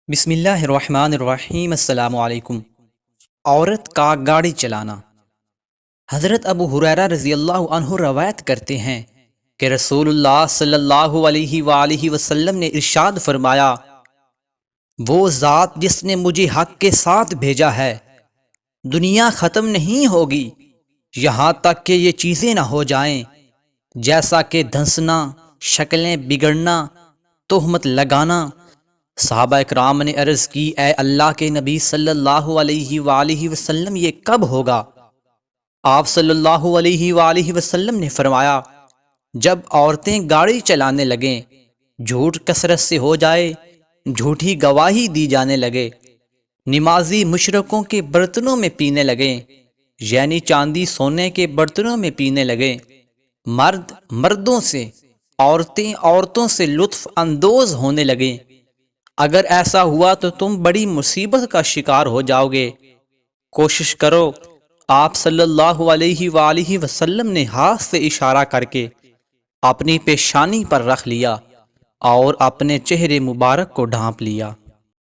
بسم اللہ الرحمن الرحیم۔ السلام علیکم۔ عورت کا گاڑی چلانا۔ حضرت ابو ہریرہ رضی اللہ عنہ روایت کرتے ہیں کہ رسول اللہ صلی اللہ علیہ وآلہ وسلم نے ارشاد فرمایا، وہ ذات جس نے مجھے حق کے ساتھ بھیجا ہے، دنیا ختم نہیں ہوگی یہاں تک کہ یہ چیزیں نہ ہو جائیں جیسا کہ دھنسنا، شکلیں بگڑنا، تہمت لگانا۔ صحابہ اکرام نے عرض کی، اے اللہ کے نبی صلی اللہ علیہ وآلہ وسلم، یہ کب ہوگا؟ آپ صلی اللہ علیہ وآلہ وسلم نے فرمایا، جب عورتیں گاڑی چلانے لگیں، جھوٹ کثرت سے ہو جائے، جھوٹی گواہی دی جانے لگے، نمازی مشرکوں کے برتنوں میں پینے لگیں، یعنی چاندی سونے کے برتنوں میں پینے لگیں، مرد مردوں سے، عورتیں عورتوں سے لطف اندوز ہونے لگیں۔ اگر ایسا ہوا تو تم بڑی مصیبت کا شکار ہو جاؤ گے۔ کوشش کرو۔ آپ صلی اللہ علیہ وآلہ وسلم نے ہاتھ سے اشارہ کر کے اپنی پیشانی پر رکھ لیا اور اپنے چہرے مبارک کو ڈھانپ لیا۔